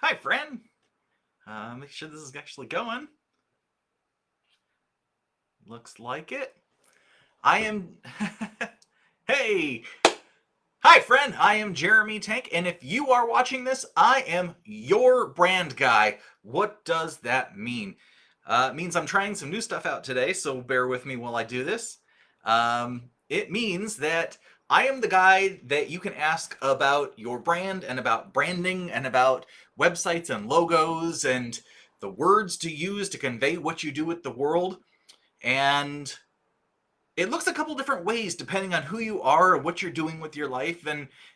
Hi, friend. Make sure this is actually going. Looks like it. I am. Hey! Hi, friend. I am Jeremy Tank, and if you are watching this, I am your brand guy. What does that mean? It means I'm trying some new stuff out today, so bear with me while I do this. It means that I am the guy that you can ask about your brand and about branding and about websites and logos and the words to use to convey what you do with the world. And it looks a couple different ways depending on who you are, what you're doing with your life,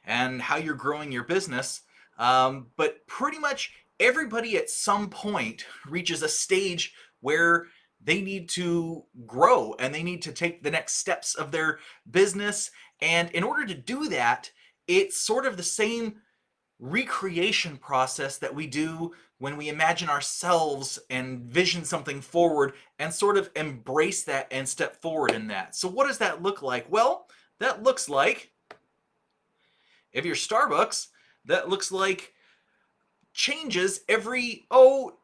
and how you're growing your business. But pretty much everybody at some point reaches a stage where they need to grow and they need to take the next steps of their business. And in order to do that, it's sort of the same recreation process that we do when we imagine ourselves and vision something forward and sort of embrace that and step forward in that. So what does that look like? Well, that looks like, if you're Starbucks, that looks like changes every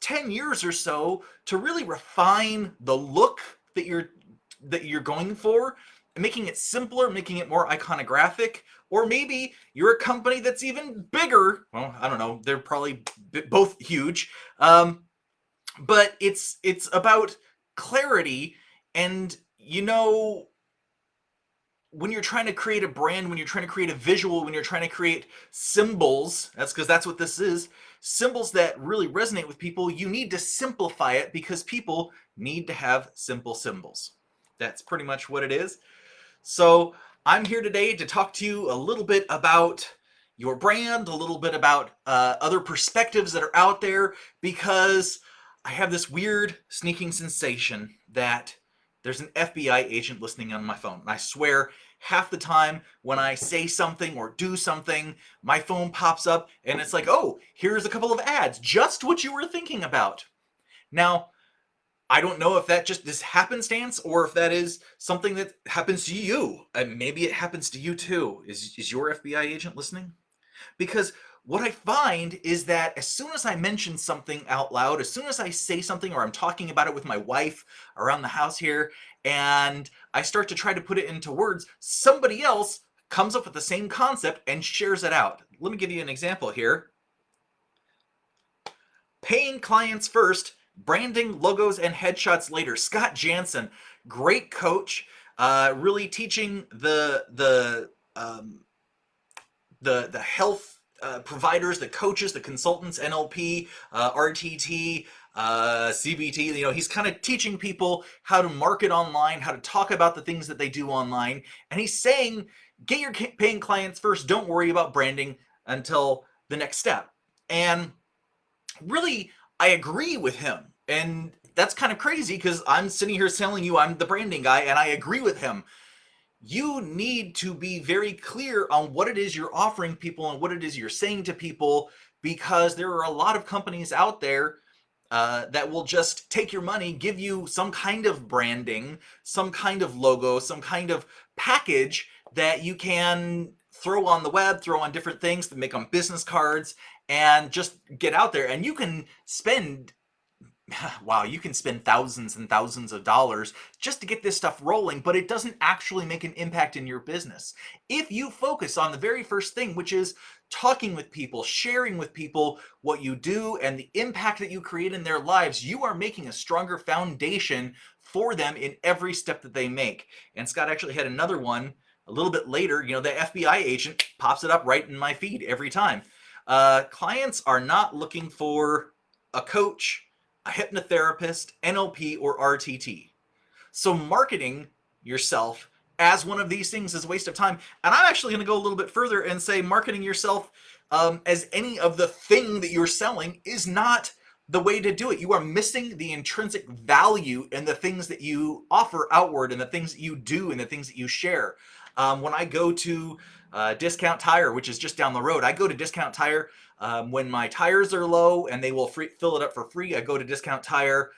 10 years or so to really refine the look that you're going for, making it simpler, making it more iconographic. Or maybe you're a company that's even bigger. Well, I don't know, they're probably both huge. But it's about clarity. And when you're trying to create a brand, when you're trying to create a visual, when you're trying to create symbols, that's because that's what this is, symbols that really resonate with people, you need to simplify it because people need to have simple symbols. That's pretty much what it is. So I'm here today to talk to you a little bit about your brand, a little bit about other perspectives that are out there, because I have this weird sneaking sensation that there's an FBI agent listening on my phone. And I swear, half the time when I say something or do something, my phone pops up and it's like, oh, here's a couple of ads, just what you were thinking about. Now, I don't know if that just is happenstance or if that is something that happens to you. And maybe it happens to you too. Is your FBI agent listening? Because what I find is that as soon as I mention something out loud, as soon as I say something or I'm talking about it with my wife around the house here, and I start to try to put it into words, somebody else comes up with the same concept and shares it out. Let me give you an example here. Paying clients first, branding, logos, and headshots later. Scott Jansen, great coach, really teaching the health providers, the coaches, the consultants, NLP, RTT, CBT. He's kind of teaching people how to market online, how to talk about the things that they do online, and he's saying, get your paying clients first. Don't worry about branding until the next step. And really, I agree with him. And that's kind of crazy because I'm sitting here telling you I'm the branding guy and I agree with him. You need to be very clear on what it is you're offering people and what it is you're saying to people, because there are a lot of companies out there that will just take your money, give you some kind of branding, some kind of logo, some kind of package that you can throw on the web, throw on different things, to make on business cards, and just get out there. And you can spend wow, you can spend thousands and thousands of dollars just to get this stuff rolling, but it doesn't actually make an impact in your business. If you focus on the very first thing, which is talking with people, sharing with people what you do and the impact that you create in their lives, you are making a stronger foundation for them in every step that they make. And Scott actually had another one a little bit later. The FBI agent pops it up right in my feed every time. Clients are not looking for a coach, a hypnotherapist, NLP, or RTT. So marketing yourself as one of these things is a waste of time. And I'm actually going to go a little bit further and say marketing yourself as any of the thing that you're selling is not the way to do it. You are missing the intrinsic value in the things that you offer outward and the things that you do and the things that you share. When I go to Discount Tire, which is just down the road, I go to Discount Tire when my tires are low and they will fill it up for free. I go to Discount Tire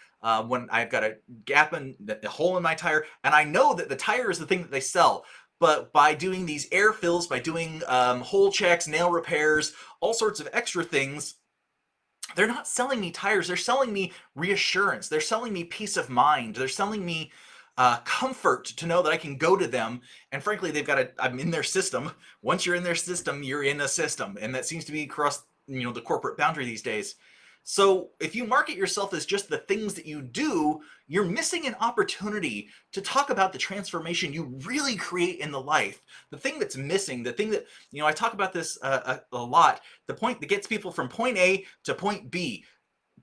when I've got a gap in the hole in my tire, and I know that the tire is the thing that they sell. But by doing these air fills, by doing hole checks, nail repairs, all sorts of extra things, They're not selling me tires. They're selling me reassurance. They're selling me peace of mind. They're selling me comfort to know that I can go to them. And frankly, I'm in their system. Once you're in their system, you're in a system. And that seems to be across, the corporate boundary these days. So if you market yourself as just the things that you do, you're missing an opportunity to talk about the transformation you really create in the life. The thing that's missing, the thing that, I talk about this a lot, the point that gets people from point A to point B.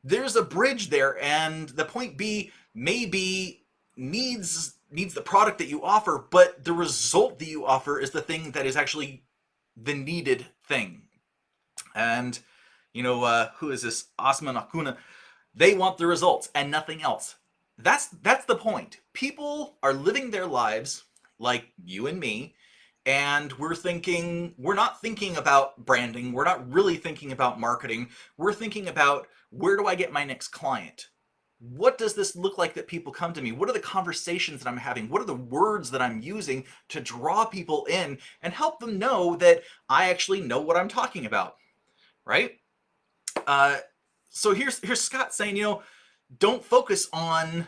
There's a bridge there, and the point B maybe needs the product that you offer, but the result that you offer is the thing that is actually the needed thing. And who is this? Osman Akuna. They want the results and nothing else. That's the point. People are living their lives like you and me, and we're not thinking about branding. We're not really thinking about marketing. We're thinking about, where do I get my next client? What does this look like that people come to me? What are the conversations that I'm having? What are the words that I'm using to draw people in and help them know that I actually know what I'm talking about, right? Uh, so here's Scott saying, don't focus on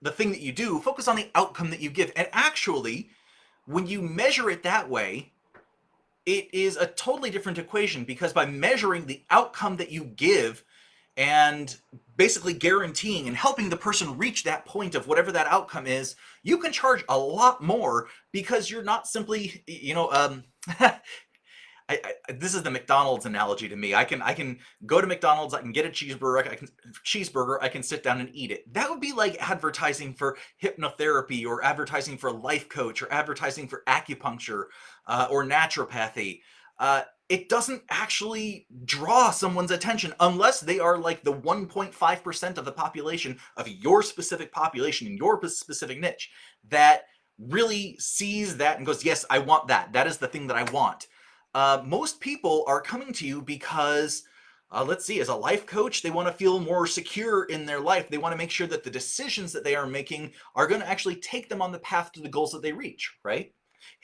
the thing that you do, focus on the outcome that you give. And actually, when you measure it that way, it is a totally different equation, because by measuring the outcome that you give and basically guaranteeing and helping the person reach that point of whatever that outcome is, you can charge a lot more, because you're not simply, this is the McDonald's analogy to me. I can go to McDonald's, I can get a cheeseburger, I can sit down and eat it. That would be like advertising for hypnotherapy, or advertising for a life coach, or advertising for acupuncture, or naturopathy. It doesn't actually draw someone's attention unless they are like the 1.5% of the population, of your specific population in your specific niche, that really sees that and goes, yes, I want that. That is the thing that I want. Most people are coming to you because, let's see, as a life coach, they want to feel more secure in their life. They want to make sure that the decisions that they are making are going to actually take them on the path to the goals that they reach, right?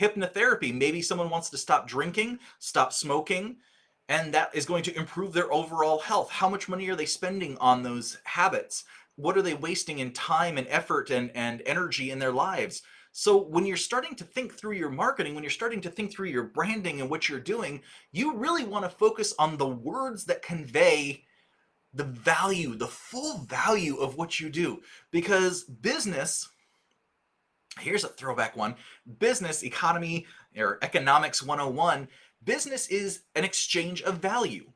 Hypnotherapy, maybe someone wants to stop drinking, stop smoking, and that is going to improve their overall health. How much money are they spending on those habits? What are they wasting in time and effort and energy in their lives? So when you're starting to think through your marketing, when you're starting to think through your branding and what you're doing, you really want to focus on the words that convey the value, the full value of what you do. Because business, here's a throwback one, business, economy, or economics 101, business is an exchange of value.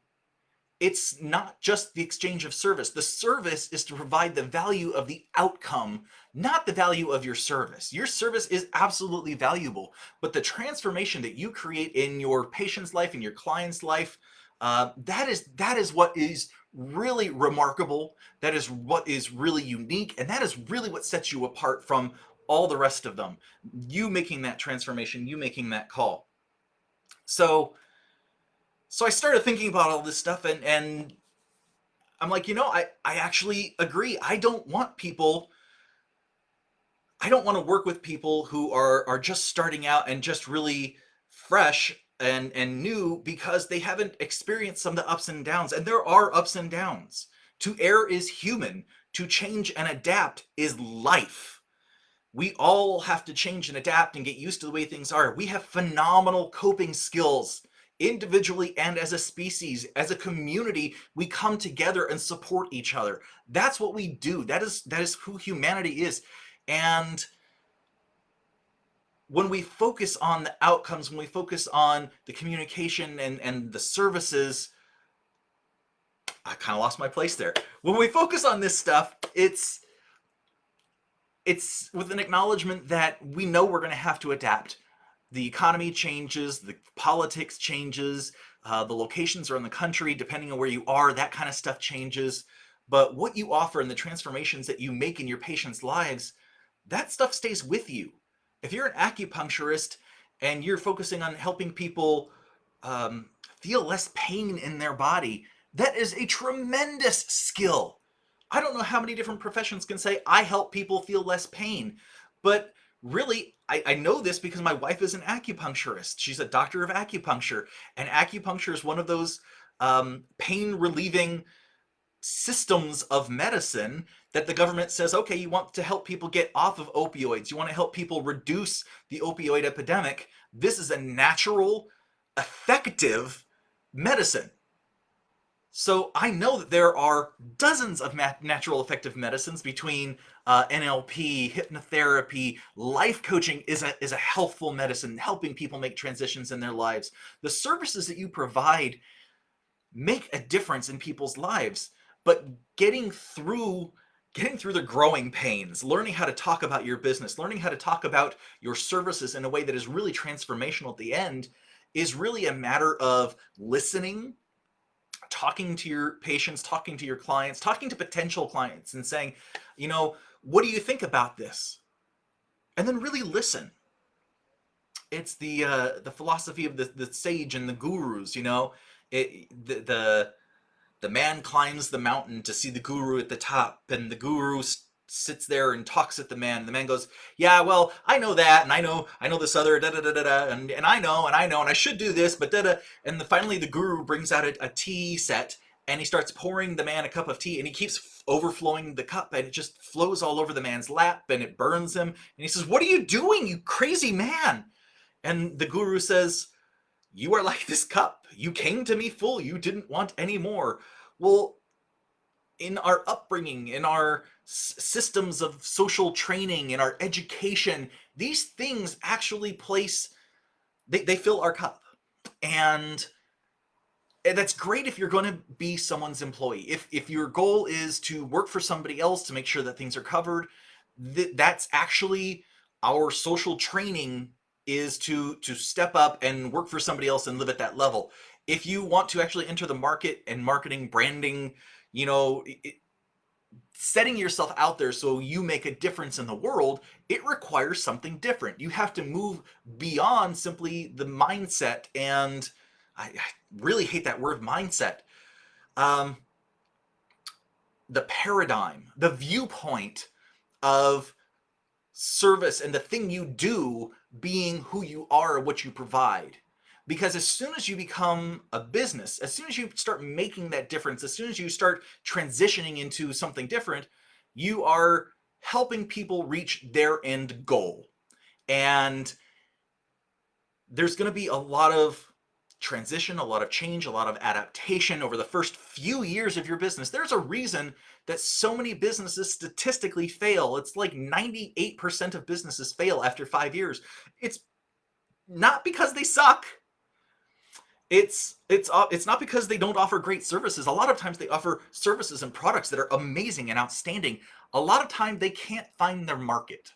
It's not just the exchange of service. The service is to provide the value of the outcome, not the value of your service. Your service is absolutely valuable, but the transformation that you create in your patient's life, in your client's life, that is what is really remarkable. That is what is really unique, and that is really what sets you apart from all the rest of them. You making that transformation, you making that call. So I started thinking about all this stuff, and I'm like, I actually agree. I don't want to work with people who are just starting out and just really fresh and new, because they haven't experienced some of the ups and downs. And there are ups and downs. To err is human. To change and adapt is life. We all have to change and adapt and get used to the way things are. We have phenomenal coping skills, individually and as a species. As a community, we come together and support each other. That's what we do. That is who humanity is. And when we focus on the outcomes, when we focus on the communication and the services, I kind of lost my place there. When we focus on this stuff, it's with an acknowledgement that we know we're going to have to adapt. The economy changes, the politics changes, the locations around the country, depending on where you are, that kind of stuff changes. But what you offer and the transformations that you make in your patients' lives, that stuff stays with you. If you're an acupuncturist and you're focusing on helping people feel less pain in their body, that is a tremendous skill. I don't know how many different professions can say, I help people feel less pain. But really, I know this because my wife is an acupuncturist. She's a doctor of acupuncture. And acupuncture is one of those pain relieving systems of medicine that the government says, okay, you want to help people get off of opioids, you want to help people reduce the opioid epidemic. This is a natural, effective medicine. So I know that there are dozens of natural effective medicines between NLP, hypnotherapy, life coaching is a healthful medicine, helping people make transitions in their lives. The services that you provide make a difference in people's lives, but getting through the growing pains, learning how to talk about your business, learning how to talk about your services in a way that is really transformational at the end is really a matter of listening, talking to your patients, talking to your clients, talking to potential clients and saying, what do you think about this? And then really listen. It's the philosophy of the sage and the gurus, the man climbs the mountain to see the guru at the top, and the guru sits there and talks at the man. The man goes, "Yeah, well, I know that, and I know this other da da da da da, and I know, and I should do this, but da da." And finally, the guru brings out a tea set, and he starts pouring the man a cup of tea, and he keeps overflowing the cup, and it just flows all over the man's lap, and it burns him. And he says, "What are you doing, you crazy man?" And the guru says, "You are like this cup. You came to me full. You didn't want any more." Well, in our upbringing, in our systems of social training, in our education, these things actually they fill our cup. And that's great if you're going to be someone's employee. If your goal is to work for somebody else to make sure that things are covered, that's actually our social training, is to step up and work for somebody else and live at that level. If you want to actually enter the market and marketing, branding, you know, setting yourself out there so you make a difference in the world, it requires something different. You have to move beyond simply the mindset, and I really hate that word mindset. Um, the paradigm, the viewpoint of service and the thing you do being who you are, what you provide. Because as soon as you become a business, as soon as you start making that difference, as soon as you start transitioning into something different, you are helping people reach their end goal. And there's going to be a lot of transition, a lot of change, a lot of adaptation over the first few years of your business. There's a reason that so many businesses statistically fail. It's like 98% of businesses fail after 5 years. It's not because they suck. It's not because they don't offer great services. A lot of times they offer services and products that are amazing and outstanding. A lot of time they can't find their market.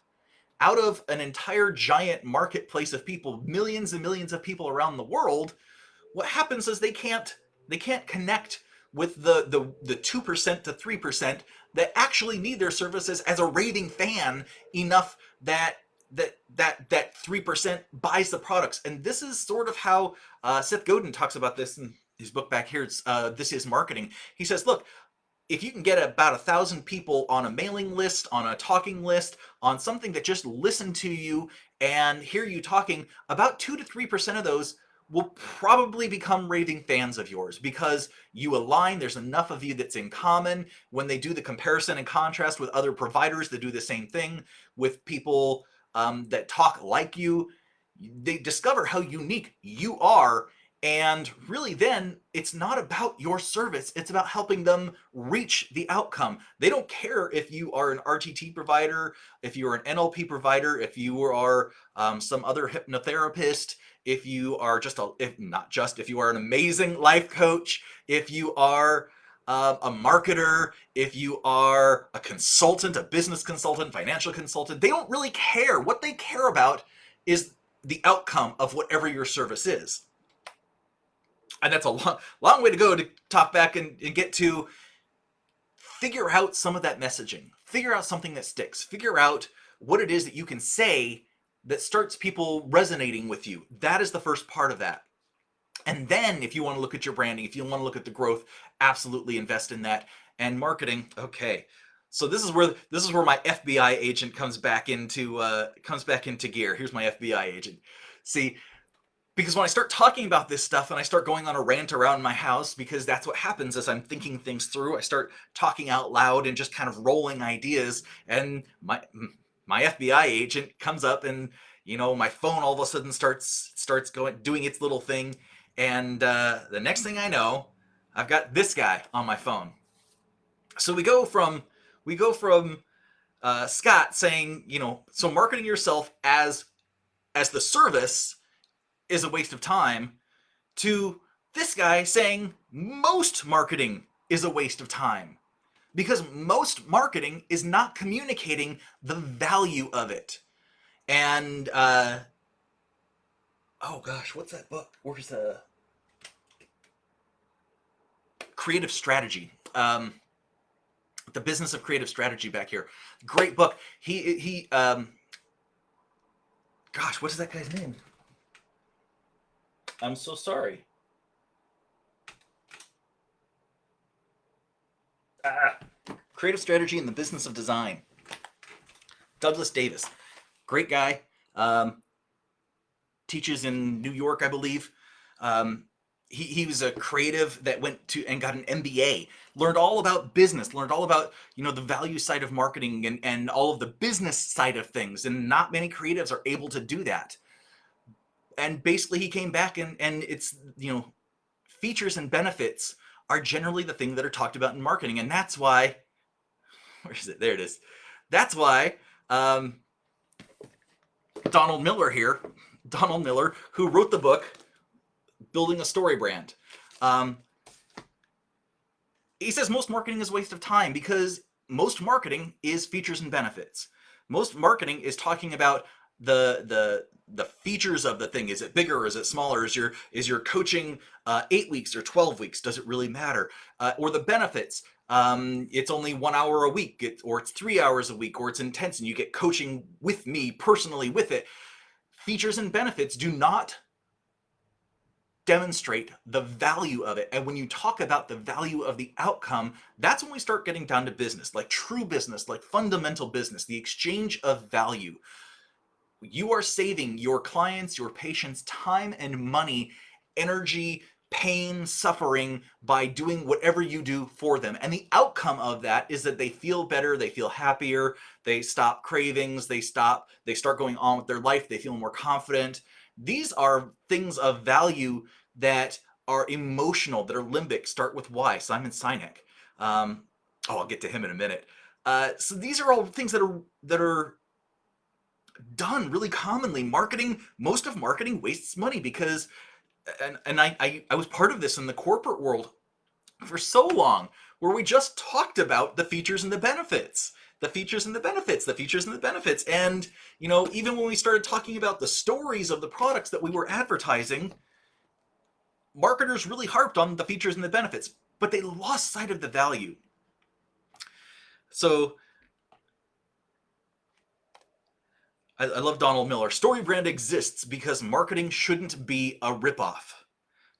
Out of an entire giant marketplace of people, millions and millions of people around the world, what happens is they can't connect with the 2% to 3% that actually need their services as a raving fan enough that that 3% buys the products. And this is sort of how Seth Godin talks about this in his book back here. It's This Is Marketing. He says, look, if you can get about 1,000 people on a mailing list, on a talking list, on something that just listen to you and hear you talking, about 2 to 3% of those will probably become raving fans of yours, because you align. There's enough of you that's in common. When they do the comparison and contrast with other providers that do the same thing, with people that talk like you, they discover how unique you are. And really, then it's not about your service, it's about helping them reach the outcome. They don't care if you are an RTT provider, if you are an NLP provider, if you are some other hypnotherapist, if you are if you are an amazing life coach, if you are a marketer, if you are a consultant, a business consultant, financial consultant. They don't really care. What they care about is the outcome of whatever your service is. And that's a long way to go to talk back and get to figure out some of that messaging, figure out something that sticks, figure out what it is that you can say that starts people resonating with you. That is the first part of that. And then if you want to look at your branding, if you want to look at the growth, absolutely invest in that. And marketing, okay. So this is where my FBI agent comes back into gear. Here's my FBI agent. See, Because when I start talking about this stuff and I start going on a rant around my house, because that's what happens as I'm thinking things through, I start talking out loud and just kind of rolling ideas, and my FBI agent comes up, and my phone all of a sudden starts going doing its little thing, and the next thing I know, I've got this guy on my phone. So we go from Scott saying, so marketing yourself as the service is a waste of time, to this guy saying most marketing is a waste of time, because most marketing is not communicating the value of it. And oh gosh, what's that book? Where's the creative strategy? The business of creative strategy back here. Great book. He gosh, what is that guy's name? I'm so sorry. Creative strategy and the business of design. Douglas Davis, great guy. Teaches in New York, I believe. He was a creative that went to and got an MBA, learned all about business, learned all about the value side of marketing and all of the business side of things. And not many creatives are able to do that. And basically, he came back and it's features and benefits are generally the thing that are talked about in marketing, and that's why. Where is it? There it is. That's why Donald Miller here, Donald Miller, who wrote the book Building a Story Brand. He says most marketing is a waste of time, because most marketing is features and benefits. Most marketing is talking about the features of the thing. Is it bigger or is it smaller? Is your coaching 8 weeks or 12 weeks? Does it really matter? Or the benefits. It's only 1 hour a week, or it's 3 hours a week, or it's intense and you get coaching with me personally with it. Features and benefits do not demonstrate the value of it. And when you talk about the value of the outcome, that's when we start getting down to business, like true business, like fundamental business, the exchange of value. You are saving your clients, your patients time and money, energy, pain, suffering by doing whatever you do for them. And the outcome of that is that they feel better, they feel happier, they stop cravings, they start going on with their life, they feel more confident. These are things of value that are emotional, that are limbic, start with Y, Simon Sinek. I'll get to him in a minute. So these are all things that are done really commonly. Most of marketing wastes money because, and I was part of this in the corporate world for so long, where we just talked about the features and the benefits. The features and the benefits, the features and the benefits. And, even when we started talking about the stories of the products that we were advertising, marketers really harped on the features and the benefits, but they lost sight of the value. So I love Donald Miller. Storybrand exists because marketing shouldn't be a ripoff.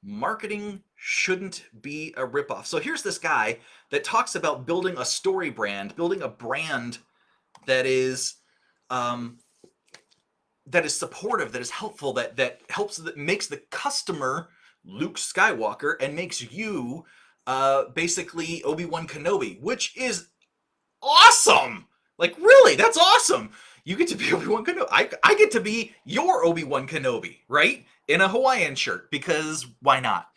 Marketing shouldn't be a ripoff. So here's this guy that talks about building a story brand, building a brand that is supportive, that is helpful, that helps, that makes the customer Luke Skywalker and makes you basically Obi-Wan Kenobi, which is awesome. Like, really, that's awesome. You get to be Obi-Wan Kenobi. I get to be your Obi-Wan Kenobi, right? In a Hawaiian shirt, because why not?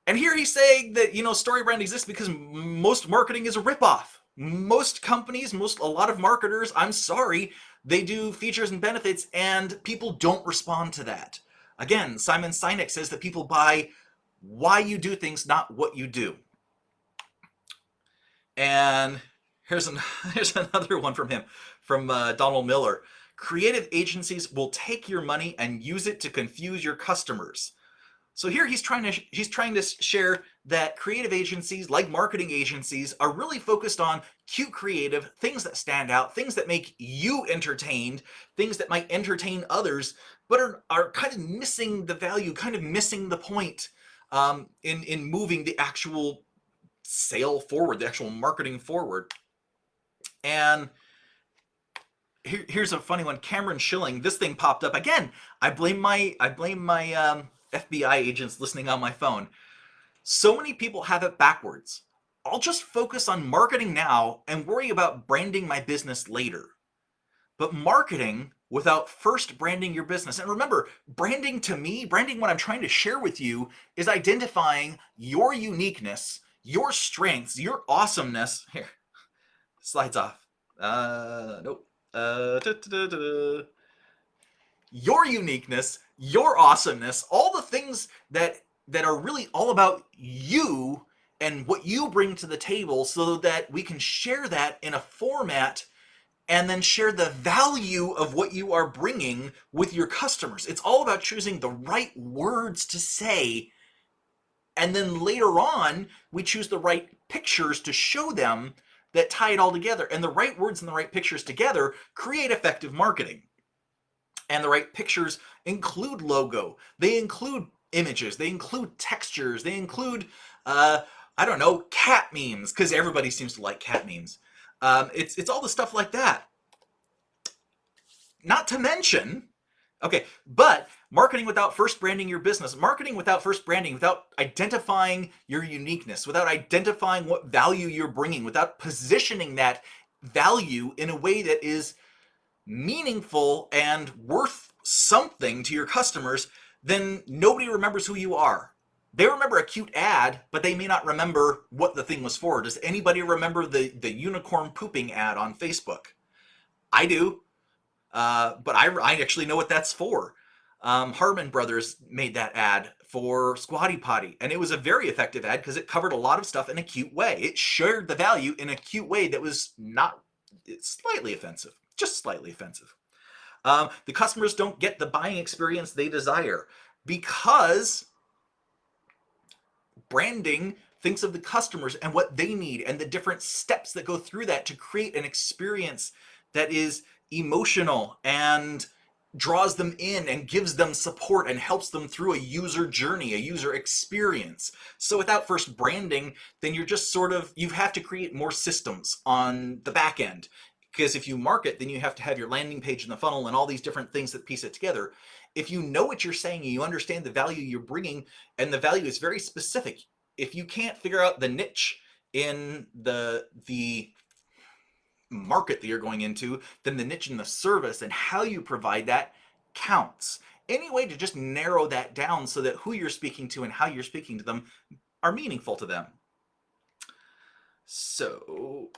And here he's saying that, Storybrand exists because most marketing is a ripoff. Most companies, a lot of marketers, I'm sorry, they do features and benefits and people don't respond to that. Again, Simon Sinek says that people buy why you do things, not what you do. And here's another one from him, from Donald Miller. Creative agencies will take your money and use it to confuse your customers. So here he's trying to share that creative agencies, like marketing agencies, are really focused on cute creative, things that stand out, things that make you entertained, things that might entertain others, but are kind of missing the value, kind of missing the point in moving the actual sale forward, the actual marketing forward. And Here's a funny one. Cameron Schilling. This thing popped up again. I blame my FBI agents listening on my phone. So many people have it backwards. I'll just focus on marketing now and worry about branding my business later. But marketing without first branding your business. And remember, branding to me, branding what I'm trying to share with you is identifying your uniqueness, your strengths, your awesomeness. Here, slides off. Nope. Da, da, da, da. Your uniqueness, your awesomeness, all the things that are really all about you and what you bring to the table so that we can share that in a format and then share the value of what you are bringing with your customers. It's all about choosing the right words to say, and then later on, we choose the right pictures to show them that tie it all together. And the right words and the right pictures together create effective marketing. And the right pictures include logo, they include images, they include textures, they include, I don't know, cat memes, because everybody seems to like cat memes. It's all the stuff like that. Not to mention, okay, but marketing without first branding your business, marketing without first branding, without identifying your uniqueness, without identifying what value you're bringing, without positioning that value in a way that is meaningful and worth something to your customers, then nobody remembers who you are. They remember a cute ad, but they may not remember what the thing was for. Does anybody remember the unicorn pooping ad on Facebook? I do, but I actually know what that's for. Harmon Brothers made that ad for Squatty Potty, and it was a very effective ad because it covered a lot of stuff in a cute way. It shared the value in a cute way that was not slightly offensive, just slightly offensive. The customers don't get the buying experience they desire because branding thinks of the customers and what they need and the different steps that go through that to create an experience that is emotional and draws them in and gives them support and helps them through a user journey, a user experience. So without first branding, then you're just sort of, you have to create more systems on the back end. Because if you market, then you have to have your landing page and the funnel and all these different things that piece it together. If you know what you're saying and you understand the value you're bringing, and the value is very specific, if you can't figure out the niche in the market that you're going into, then the niche in the service and how you provide that counts. Any way to just narrow that down so that who you're speaking to and how you're speaking to them are meaningful to them. So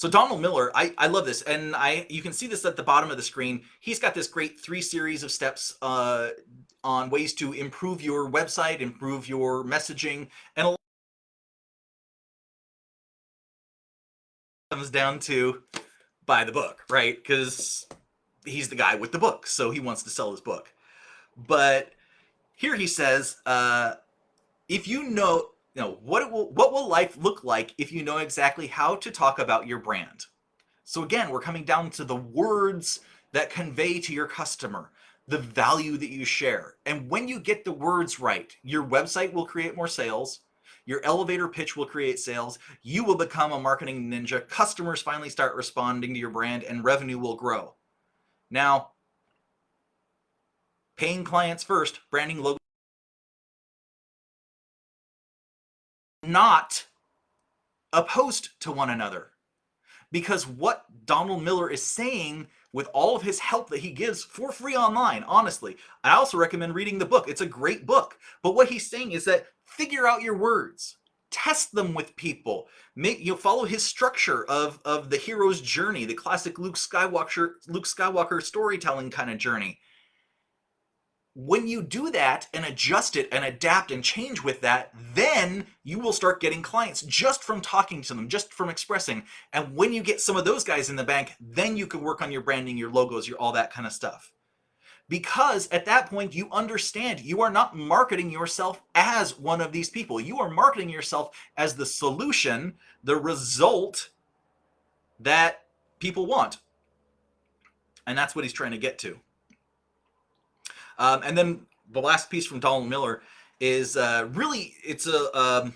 Donald Miller, I love this, and you can see this at the bottom of the screen. He's got this great 3 series of steps on ways to improve your website, improve your messaging, and a lot comes down to buy the book, right? Because he's the guy with the book, so he wants to sell his book. But here he says, if you know, what will life look like if you know exactly how to talk about your brand? So again, we're coming down to the words that convey to your customer the value that you share. And when you get the words right, your website will create more sales. Your elevator pitch will create sales. You will become a marketing ninja. Customers finally start responding to your brand and revenue will grow. Now, paying clients first, branding logo, not opposed to one another. Because what Donald Miller is saying with all of his help that he gives for free online, honestly, I also recommend reading the book. It's a great book. But what he's saying is that figure out your words, test them with people, follow his structure of the hero's journey, the classic Luke Skywalker storytelling kind of journey. When you do that and adjust it and adapt and change with that, then you will start getting clients just from talking to them, just from expressing. And when you get some of those guys in the bank, then you can work on your branding, your logos, all that kind of stuff. Because at that point, you understand you are not marketing yourself as one of these people. You are marketing yourself as the solution, the result that people want. And that's what he's trying to get to. And then the last piece from Donald Miller is really, it's a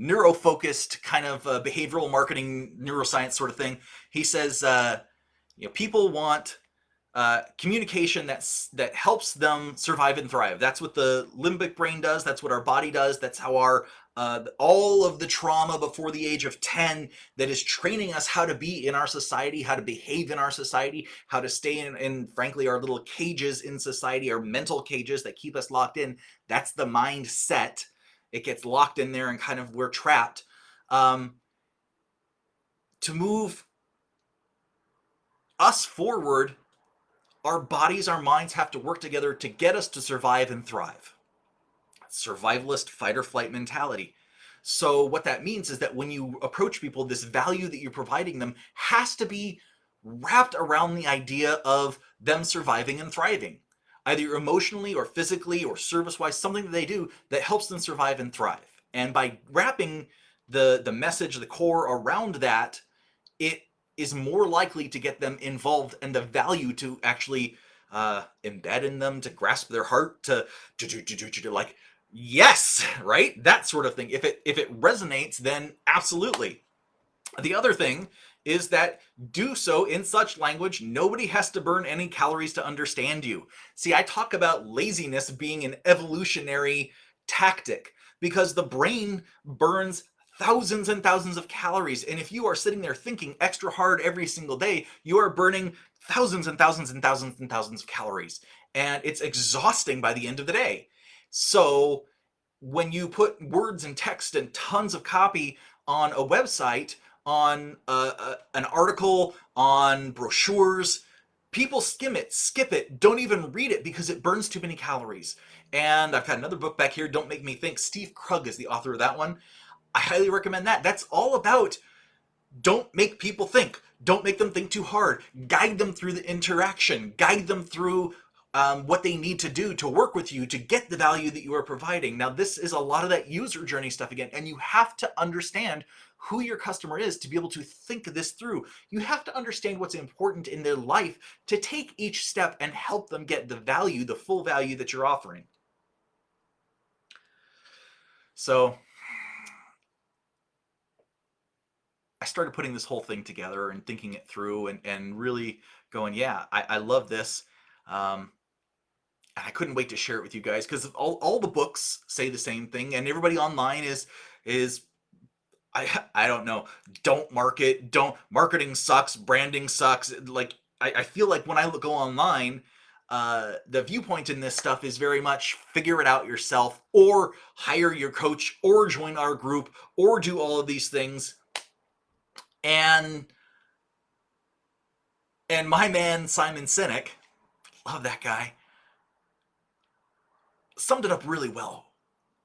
neuro-focused kind of behavioral marketing, neuroscience sort of thing. He says, people want communication that helps them survive and thrive. That's what the limbic brain does. That's what our body does. That's how our all of the trauma before the age of 10 that is training us how to be in our society, how to behave in our society, how to stay in frankly, our little cages in society, our mental cages that keep us locked in. That's the mindset. It gets locked in there and kind of we're trapped. To move us forward, our bodies, our minds have to work together to get us to survive and thrive. Survivalist fight or flight mentality. So what that means is that when you approach people, this value that you're providing them has to be wrapped around the idea of them surviving and thriving, either emotionally or physically or service-wise, something that they do that helps them survive and thrive. And by wrapping the message, the core around that, it is more likely to get them involved and the value to actually embed in them, to grasp their heart, to like, yes, right? That sort of thing. If it resonates, then absolutely. The other thing is that do so in such language nobody has to burn any calories to understand you. See, I talk about laziness being an evolutionary tactic because the brain burns thousands and thousands of calories, and if you are sitting there thinking extra hard every single day, you are burning thousands and thousands and thousands and thousands of calories, and it's exhausting by the end of the day. So when you put words and text and tons of copy on a website, on an article, on brochures, people skim it, skip it, don't even read it because it burns too many calories. And I've got another book back here, Don't Make Me Think. Steve Krug is the author of that one. I highly recommend that. That's all about don't make people think. Don't make them think too hard. Guide them through the interaction. Guide them through what they need to do to work with you to get the value that you are providing. Now, this is a lot of that user journey stuff again, and you have to understand who your customer is to be able to think this through. You have to understand what's important in their life to take each step and help them get the value, the full value that you're offering. So I started putting this whole thing together and thinking it through and really going, yeah, I love this. And I couldn't wait to share it with you guys because all the books say the same thing, and everybody online is I don't know, don't market, don't marketing sucks, branding sucks. Like I feel like when I go online, the viewpoint in this stuff is very much figure it out yourself, or hire your coach, or join our group, or do all of these things. And my man Simon Sinek, love that guy, summed it up really well.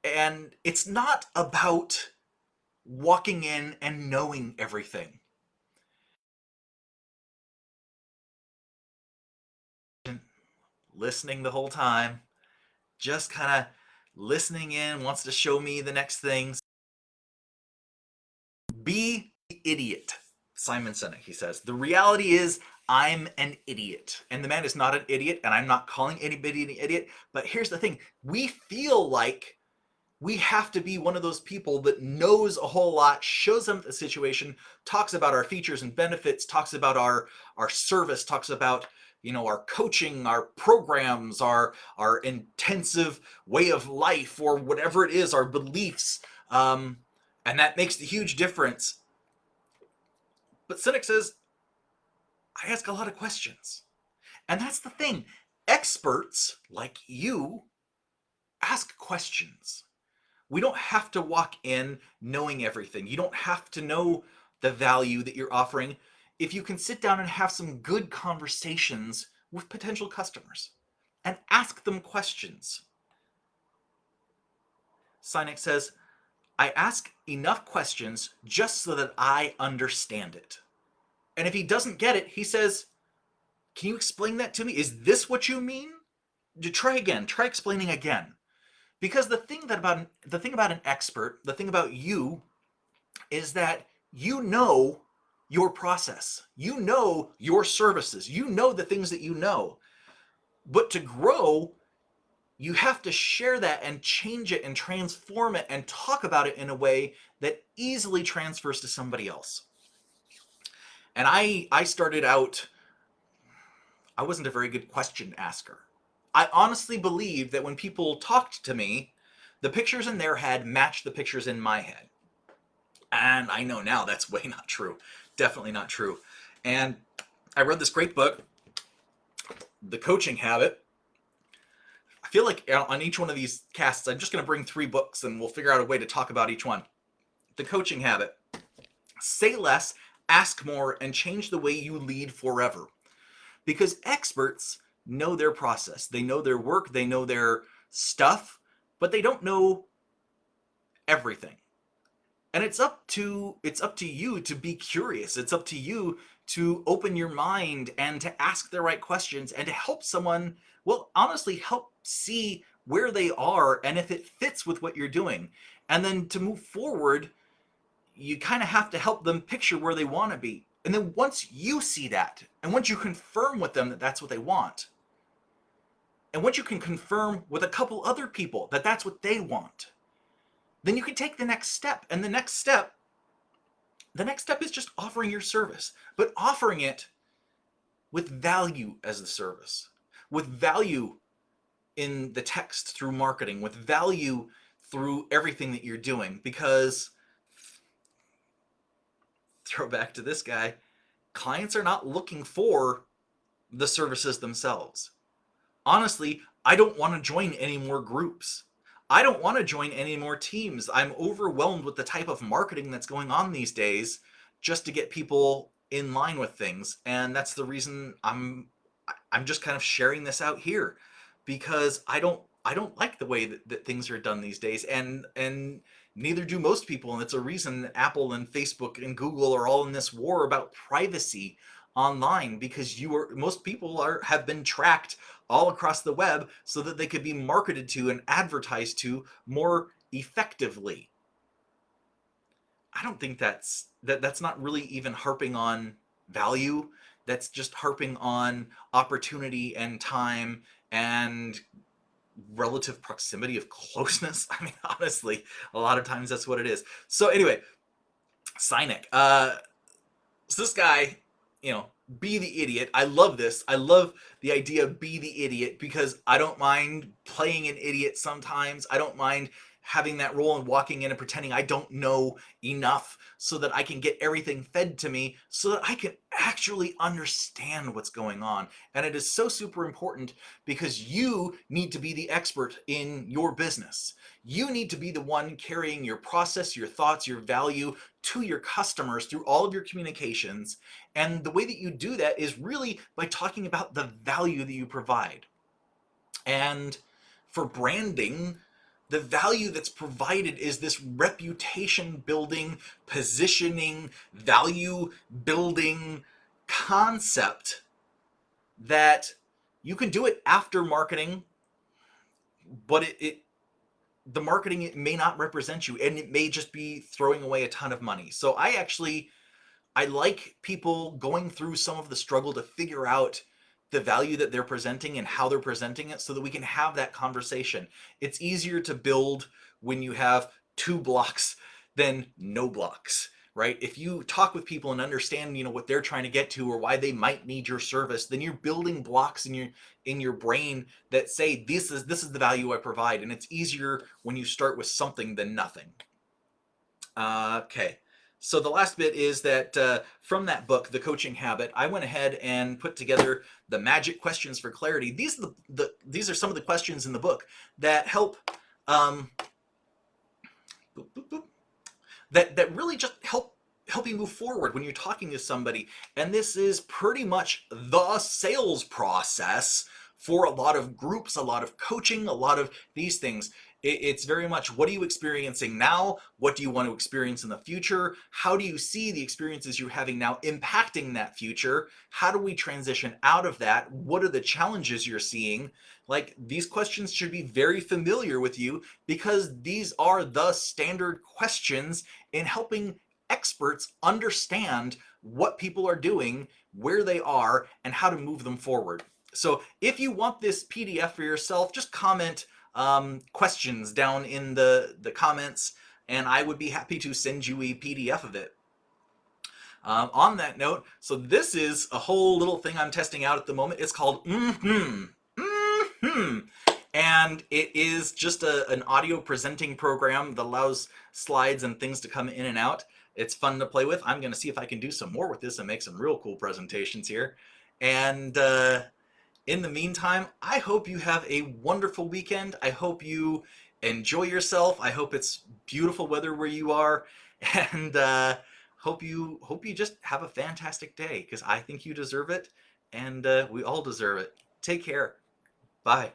And it's not about walking in and knowing everything. Listening the whole time, just kind of listening in, wants to show me the next things. Be the idiot, Simon Sinek, he says. The reality is I'm an idiot. And the man is not an idiot, and I'm not calling anybody an idiot. But here's the thing. We feel like we have to be one of those people that knows a whole lot, shows them the situation, talks about our features and benefits, talks about our service, talks about our coaching, our programs, our intensive way of life, or whatever it is, our beliefs, and that makes the huge difference. But Sinek says, I ask a lot of questions, and that's the thing. Experts like you ask questions. We don't have to walk in knowing everything. You don't have to know the value that you're offering if you can sit down and have some good conversations with potential customers and ask them questions. Sinek says, I ask enough questions just so that I understand it. And if he doesn't get it, he says, can you explain that to me? Is this what you mean? Try again. Try explaining again. Because the thing about an expert, the thing about you, is that you know your process. You know your services. You know the things that you know. But to grow, you have to share that and change it and transform it and talk about it in a way that easily transfers to somebody else. And I started out, I wasn't a very good question asker. I honestly believed that when people talked to me, the pictures in their head matched the pictures in my head. And I know now that's way not true. Definitely not true. And I read this great book, The Coaching Habit. I feel like on each one of these casts, I'm just going to bring 3 books and we'll figure out a way to talk about each one. The Coaching Habit. Say less, ask more, and change the way you lead forever. Because experts know their process. They know their work, they know their stuff, but they don't know everything. And it's up to you to be curious. It's up to you to open your mind and to ask the right questions and to help someone, well, honestly, help see where they are and if it fits with what you're doing. And then to move forward, you kind of have to help them picture where they want to be. And then once you see that, and once you confirm with them that that's what they want, and once you can confirm with a couple other people that that's what they want, then you can take the next step. And the next step is just offering your service, but offering it with value as the service, with value in the text through marketing, with value through everything that you're doing. Because, throw back to this guy, clients are not looking for the services themselves. Honestly, I don't want to join any more groups. I don't want to join any more teams. I'm overwhelmed with the type of marketing that's going on these days just to get people in line with things. And that's the reason I'm just kind of sharing this out here, because I don't like the way that things are done these days, and neither do most people. And it's a reason that Apple and Facebook and Google are all in this war about privacy online, because most people have been tracked all across the web so that they could be marketed to and advertised to more effectively. I don't think that's not really even harping on value. That's just harping on opportunity and time and relative proximity of closeness. I mean, honestly, a lot of times that's what it is. So anyway, Sinek. So this guy, be the idiot. I love this. I love the idea of be the idiot, because I don't mind playing an idiot sometimes. I don't mind having that role and walking in and pretending I don't know enough so that I can get everything fed to me so that I can actually understand what's going on. And it is so super important, because you need to be the expert in your business. You need to be the one carrying your process, your thoughts, your value to your customers through all of your communications. And the way that you do that is really by talking about the value that you provide. And for branding, the value that's provided is this reputation building, positioning, value building concept that you can do it after marketing, but the marketing, it may not represent you, and it may just be throwing away a ton of money. So I like people going through some of the struggle to figure out the value that they're presenting and how they're presenting it so that we can have that conversation. It's easier to build when you have 2 blocks than no blocks, right? If you talk with people and understand, what they're trying to get to or why they might need your service, then you're building blocks in your brain that say this is the value I provide, and it's easier when you start with something than nothing. Okay. So the last bit is that from that book, The Coaching Habit, I went ahead and put together the magic questions for clarity. These are some of the questions in the book that help that really just help you move forward when you're talking to somebody. And this is pretty much the sales process for a lot of groups, a lot of coaching, a lot of these things. It's very much, what are you experiencing now? What do you want to experience in the future? How do you see the experiences you're having now impacting that future? How do we transition out of that? What are the challenges you're seeing? Like, these questions should be very familiar with you, because these are the standard questions in helping experts understand what people are doing, where they are, and how to move them forward. So if you want this PDF for yourself, just comment questions down in the comments, and I would be happy to send you a PDF of it. On that note, so this is a whole little thing I'm testing out at the moment. It's called mm-hmm. Mm-hmm. And it is just an audio presenting program that allows slides and things to come in and out. It's fun to play with. I'm going to see if I can do some more with this and make some real cool presentations here. And in the meantime, I hope you have a wonderful weekend. I hope you enjoy yourself. I hope it's beautiful weather where you are, and hope you just have a fantastic day, because I think you deserve it, and we all deserve it. Take care. Bye.